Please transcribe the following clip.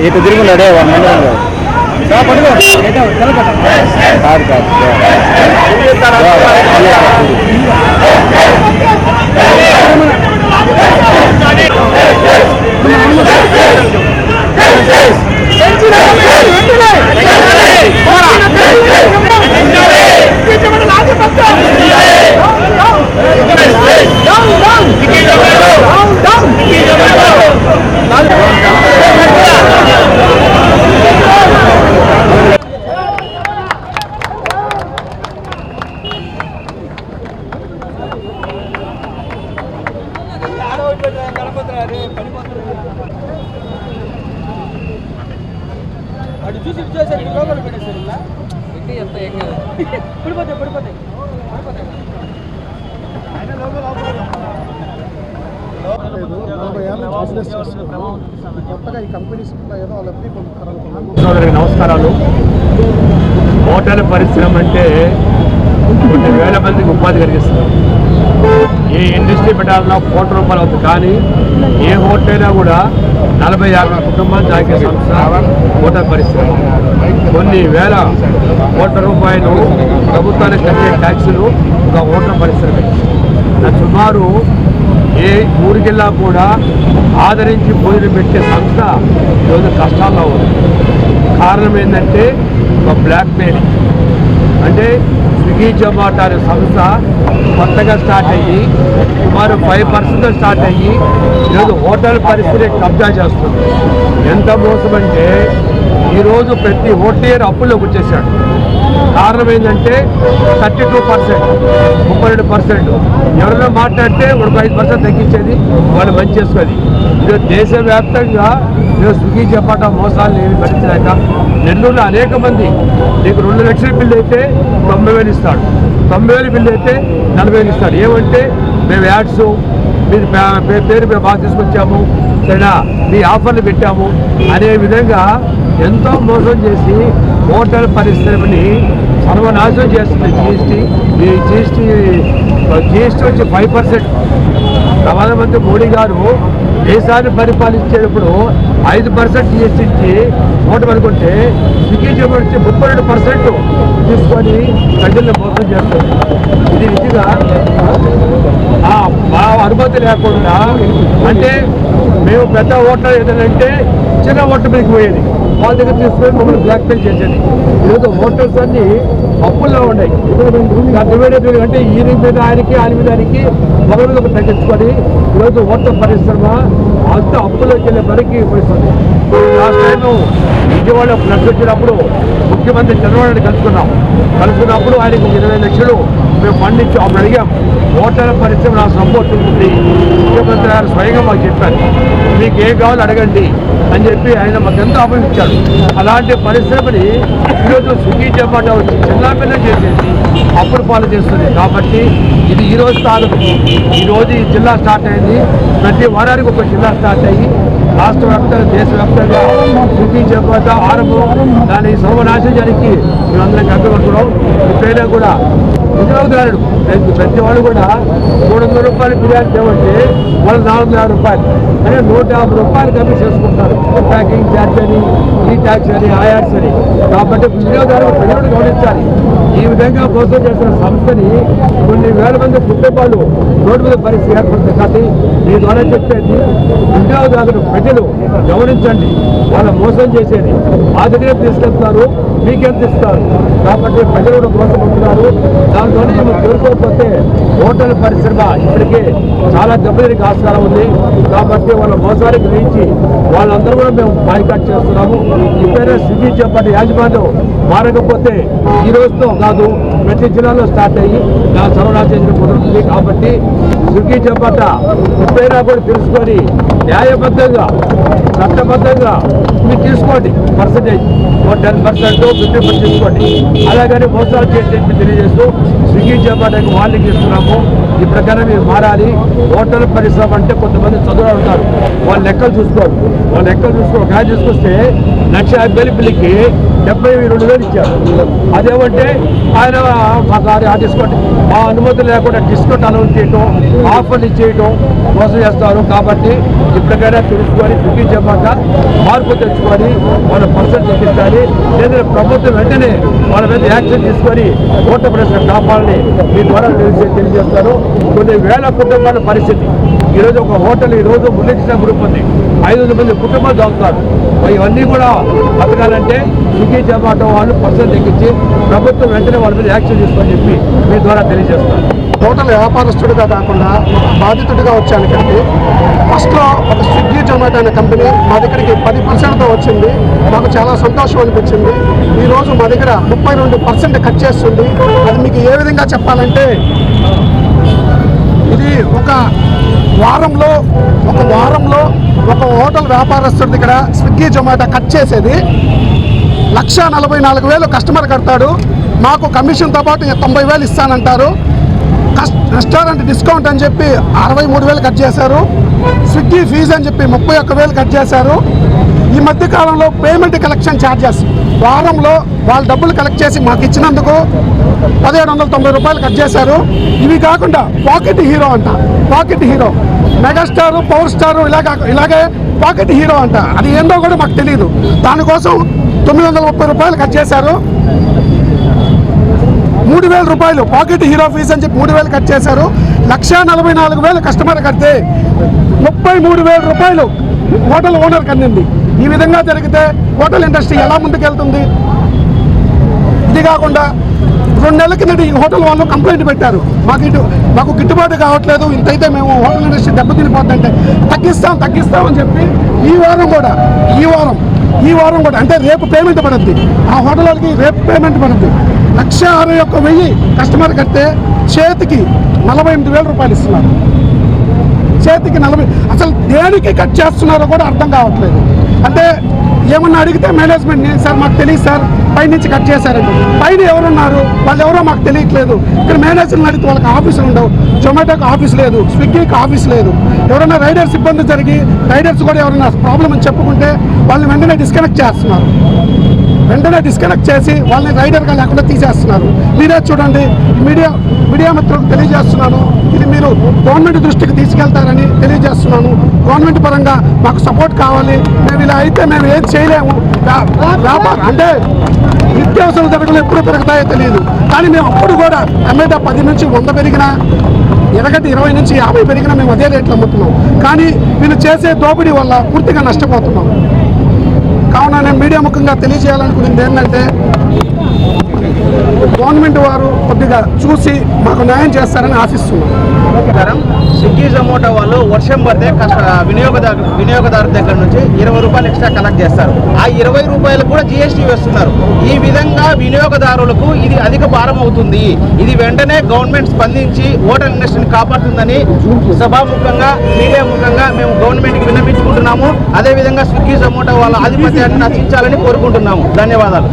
ఇటు తిరుగున్నాడే వన్ మండలం కాదు కాదు నమస్కారాలు. హోటల్ పరిశ్రమ అంటే కొన్ని వేల మందికి ఉపాధి కలిగిస్తున్నారు. ఏ ఇండస్ట్రీ పెట్టాలన్నా ₹1,00,00,000 అవుతుంది. కానీ ఏ హోటల్ అయినా కూడా 40-50 కుటుంబాలు సాగే సంస్థ హోటల్ పరిశ్రమ. కొన్ని వేల కోట్ల రూపాయలు ప్రభుత్వానికి కట్టే ట్యాక్సులు ఒక హోటల్ పరిశ్రమ. సుమారు ఏ ఊరికెళ్ళా కూడా ఆదరించి భోజనం పెట్టే సంస్థ ఈరోజు కష్టాల్లో ఉంది. కారణం ఏంటంటే ఒక బ్లాక్ మెయిలింగ్. అంటే స్విగ్గీ జొమాటో అనే సంస్థ కొత్తగా స్టార్ట్ అయ్యి సుమారు 5% స్టార్ట్ అయ్యి ఈరోజు హోటల్ పరిస్థితి కబ్జా చేస్తుంది. ఎంత మోసం అంటే ఈరోజు ప్రతి హోటల్ అప్పుల్లోకి వచ్చేసాడు. కారణం ఏంటంటే 32%, 32%. ఎవరైనా మాట్లాడితే ఒక 5% తగ్గించేది వాళ్ళు మంచి చేసుకోవాలి. ఈరోజు దేశవ్యాప్తంగా ఈరోజు స్విగ్గీ జొమాటో మోసాలు ఏమి భరించలేక నెల్లూరులో అనేక మంది నీకు 2 లక్షల బిల్లు అయితే 90,000 ఇస్తాడు, 90,000 బిల్లు అయితే 40,000 ఇస్తాడు. ఏమంటే మేము యాడ్స్ మీరు పేరు మేము బాగా తీసుకొచ్చాము, సరేనా మీ ఆఫర్లు పెట్టాము అనే విధంగా ఎంతో మోసం చేసి హోటల్ పరిశ్రమని సర్వనాశనం చేస్తుంది జీఎస్టీ. ఈ జీఎస్టీ వచ్చి 5%. ప్రధానమంత్రి మోడీ గారు దేశాన్ని పరిపాలించేటప్పుడు 5% జీఎస్టీ ఇచ్చి ఓటు అనుకుంటే స్విగ్గీ జొమాటో వచ్చి 32% తీసుకొని ప్రజలను మోసం చేస్తుంది. ఇది నిజంగా మా అనుమతి లేకుండా అంటే మేము పెద్ద ఓటర్ ఏదంటే చిన్న ఓటర్ మీదకి పోయేది, వాళ్ళ దగ్గర తీసుకొని మమ్మల్ని బ్లాక్మెయిల్ చేసేది. ఈరోజు హోటల్స్ అన్ని అప్పుల్లో ఉన్నాయి. డివైడెడ్ అంటే ఈయన మీద ఆయనకి ఆయన మీద ఆయనకి ఒకరి మీద తగ్గించుకొని ఈరోజు హోటల్ పరిశ్రమ అంత అప్పులోకి వెళ్ళే వరకు పోయిస్తుంది. లాస్ట్ టైం విజయవాడ ఫ్లడ్ వచ్చినప్పుడు ముఖ్యమంత్రి చంద్రబాబు కలుసుకున్నప్పుడు ఆయనకు 20 లక్షలు మేము ఫండ్ ఇచ్చి అప్పుడు అడిగాం, హోటల్ పరిశ్రమ నా సపోర్ట్ ఉంటుంది. ముఖ్యమంత్రి గారు స్వయంగా మాకు చెప్పారు, మీకు ఏం కావాలో అడగండి అని చెప్పి ఆయన మాకు ఎంతో అభివృద్ధించాడు. అలాంటి పరిశ్రమని ఈరోజు స్విగ్గీ జొమాటో వచ్చి చిన్నపిల్ల చేసేసి అప్పుడు పాలు చేస్తుంది. కాబట్టి ఇది ఈరోజు కాదు, ఈరోజు ఈ జిల్లా స్టార్ట్ అయింది. ప్రతి వారానికి ఒక జిల్లా స్టార్ట్ అయ్యి రాష్ట్ర వ్యాప్తంగా దేశవ్యాప్తంగా స్విగ్గీ జొమాటో ఆరంభం దాని సర్వనాశనానికి మేమందరం కట్టుకుంటున్నాం. ఇప్పుడైనా కూడా వినియోగదారుడు ప్రతి వాళ్ళు కూడా ₹300 బిర్యానీ తేవంటే వాళ్ళు ₹450 అంటే ₹150 కమ్మి చేసుకుంటారు. ప్యాకింగ్ ఛార్జ్ అని, ఈ ట్యాక్స్ అని, ఆ యాడ్స్ అని. కాబట్టి వినియోగదారుడు ప్రజలను గమనించాలి. ఈ విధంగా మోసం చేసిన సంస్థని కొన్ని వేల మంది కుటుంబాలు రోడ్డు మీద పరిస్థితి ఏర్పడుతుంది. కాబట్టి ఈ ద్వారా చెప్పేది వినియోగదారుడు ప్రజలు గమనించండి. వాళ్ళ మోసం చేసేది ఆ దగ్గర తీసుకెళ్తున్నారు, మీకెంత ఇస్తారు. కాబట్టి ప్రజలు మోసపోతున్నారు. దాంతోనే కోరుకోకపోతే హోటల్ పరిశ్రమ ఇప్పటికే చాలా దెబ్బతినికి ఆస్కారం ఉంది. కాబట్టి వాళ్ళ మోసాన్ని గ్రహించి వాళ్ళందరూ కూడా మేము బాయ్కాట్ చేస్తున్నాము. ఇప్పుడైనా స్విగ్గీ జొమాటో యాజమాన్యం మారకపోతే ఈ రోజుతో కాదు, ప్రతి జిల్లాలో స్టార్ట్ అయ్యి నా సర్వనాశనం కుదురుతుంది. కాబట్టి స్విగ్గీ జొమాటో ఇప్పుడైనా కూడా తెలుసుకొని న్యాయబద్ధంగా చట్టబద్ధంగా మీరు తీసుకోండి. పర్సంటేజ్ 10%, 50% తీసుకోండి. అలాగని మోసాలు చేసేది తెలియజేస్తూ స్విగ్గీ జొమాటోకి వార్నింగ్ ఇస్తున్నాము. ఈ ప్రకారం మీరు మారాలి. హోటల్ పరిశ్రమ అంటే కొంతమంది చదువు ఉంటారు, వాళ్ళ లెక్కలు చూసుకోరు. ఒక ఆయన తీసుకొస్తే 1,50,000 బిల్లుకి 72,000 ఇచ్చారు. అదేమంటే ఆయన మాకు ఆ డిస్కౌంట్ మా అనుమతి లేకుండా డిస్కౌంట్ అనౌన్స్ చేయటం, ఆఫర్లు ఇచ్చేయటం మోసం చేస్తారు. కాబట్టి ఇప్పటికైనా తెలుసుకొని స్విగ్గీ జొమాటో మార్పు తెచ్చుకొని వాళ్ళ పర్సెంట్ తగ్గించాలి. లేదా ప్రభుత్వం వెంటనే వాళ్ళ మీద యాక్షన్ తీసుకొని ఓట్ల ప్రశ్న కాపాలని మీ ద్వారా తెలియజేస్తారు. కొన్ని వేల కుటుంబాల పరిస్థితి ఈరోజు ఒక హోటల్ ఈరోజు మురళీకృష్ణ గ్రూప్ ఉంది, 500 మంది కుటుంబాలు దొరుకుతారు. ఇవన్నీ కూడా బతకాలంటే స్విగ్గీ జొమాటో వాళ్ళు పర్సెంట్ తగ్గించి ప్రభుత్వం వెంటనే వాళ్ళ మీద యాక్షన్ తీసుకొని చెప్పి మీ ద్వారా తెలియజేస్తారు. హోటల్ వ్యాపారస్తుడిగా కాకుండా ఒక బాధితుడిగా వచ్చాను ఇక్కడికి. ఫస్ట్లో ఒక స్విగ్గీ జొమాటో అనే కంపెనీ మా దగ్గరికి 10%తో వచ్చింది. మాకు చాలా సంతోషం అనిపించింది. ఈరోజు మా దగ్గర 32% కట్ చేస్తుంది. అది మీకు ఏ విధంగా చెప్పాలంటే, ఇది ఒక వారంలో ఒక హోటల్ వ్యాపారస్తుడి దగ్గర స్విగ్గీ జొమాటో కట్ చేసేది 1,44,000 కస్టమర్ కడతాడు. మాకు కమిషన్తో పాటు 90,000 ఇస్తానంటారు. రెస్టారెంట్ డిస్కౌంట్ అని చెప్పి 63,000 కట్ చేశారు. స్విగ్గీ ఫీజు అని చెప్పి 31,000 కట్ చేశారు. ఈ మధ్య కాలంలో పేమెంట్ కలెక్షన్ ఛార్జెస్ వారంలో వాళ్ళు డబ్బులు కలెక్ట్ చేసి మాకు ఇచ్చినందుకు 1,790 రూపాయలు కట్ చేశారు. ఇవి కాకుండా పాకెట్ హీరో అంట, pocket hero, megastar, power star ఇలాగే పాకెట్ హీరో అంట. అది ఏందో కూడా మాకు తెలియదు. దానికోసం 930 రూపాయలు కట్ చేశారు. 3,000 రూపాయలు పాకెట్ హీరో ఫీజు అని చెప్పి 3,000 కట్ చేశారు. 1,44,000 కస్టమర్ కడితే 33,000 రూపాయలు హోటల్ ఓనర్కి అందింది. ఈ విధంగా జరిగితే హోటల్ ఇండస్ట్రీ ఎలా ముందుకెళ్తుంది? ఇది కాకుండా 2 నెలల కిందట ఈ హోటల్ వాళ్ళు కంప్లైంట్ పెట్టారు, మాకు గిట్టుబాటు కావట్లేదు, ఇంతైతే మేము హోటల్ ఇండస్ట్రీ దెబ్బతినిపోతుందంటే తగ్గిస్తాం అని చెప్పి ఈ వారం కూడా అంటే రేపు పేమెంట్ పడుద్ది. ఆ హోటల్ వాళ్ళకి రేపు పేమెంట్ పడుద్ది. 1,61,000 కస్టమర్ కడితే చేతికి 48,000 రూపాయలు ఇస్తున్నారు. చేతికి 40. అసలు దేనికి కట్ చేస్తున్నారో కూడా అర్థం కావట్లేదు. అంటే ఏమన్నా అడిగితే మేనేజ్మెంట్ని, సార్ మాకు తెలియదు సార్, పైనుంచి కట్ చేశారండి. పైన ఎవరున్నారు, వాళ్ళు ఎవరో మాకు తెలియట్లేదు. ఇక్కడ మేనేజర్ని అడిగితే వాళ్ళకి ఆఫీసులు ఉండవు. జొమాటోకి ఆఫీస్ లేదు, స్విగ్గీకి ఆఫీస్ లేదు. ఎవరైనా రైడర్స్ ఇబ్బంది జరిగి రైడర్స్ కూడా ఎవరైనా ప్రాబ్లం అని చెప్పుకుంటే వాళ్ళని వెంటనే డిస్కనెక్ట్ చేస్తున్నారు. వెంటనే డిస్కనెక్ట్ చేసి వాళ్ళని రైడర్గా లేకుండా తీసేస్తున్నారు. మీరే చూడండి. మీడియా మిత్రులకు తెలియజేస్తున్నాను, ఇది మీరు గవర్నమెంట్ దృష్టికి తీసుకెళ్తారని తెలియజేస్తున్నాను. గవర్నమెంట్ పరంగా మాకు సపోర్ట్ కావాలి. మేము ఇలా అయితే మేము ఏం చేయలేము. వ్యాపారం అంటే నిత్యావసర ధరలు ఎప్పుడు పెరుగుతాయో తెలియదు. కానీ మేము అప్పుడు కూడా టమాటా 10 నుంచి 100 పెరిగినా, ఎరగడ్డ 20 నుంచి 50 పెరిగినా మేము అదే రేట్లు అమ్ముతున్నాం. కానీ వీళ్ళు చేసే దోపిడీ వల్ల పూర్తిగా నష్టపోతున్నాం. కావున నేను మీడియా ముఖంగా తెలియజేయాలనుకున్నది ఏంటంటే, గవర్నమెంట్ వారు కొద్దిగా చూసి మాకు న్యాయం చేస్తారని ఆశిస్తున్నాం. స్విగ్గీ జొమాటో వాళ్ళు వర్షం పడితే వినియోగదారు దగ్గర నుంచి 20 రూపాయలు ఎక్స్ట్రా కలెక్ట్ చేస్తారు. ఆ 20 రూపాయలు కూడా జీఎస్టీ వేస్తున్నారు. ఈ విధంగా వినియోగదారులకు ఇది అధిక భారం అవుతుంది. ఇది వెంటనే గవర్నమెంట్ స్పందించి హోటల్ ఇండస్ట్రీని కాపాడుతుందని సభాముఖంగా మీడియా ముఖంగా మేము గవర్నమెంట్కి విన్నపించుకుంటున్నాము. అదేవిధంగా స్విగ్గీ జొమాటో వాళ్ళ ఆధిపత్యాన్ని నశించాలని కోరుకుంటున్నాము. ధన్యవాదాలు.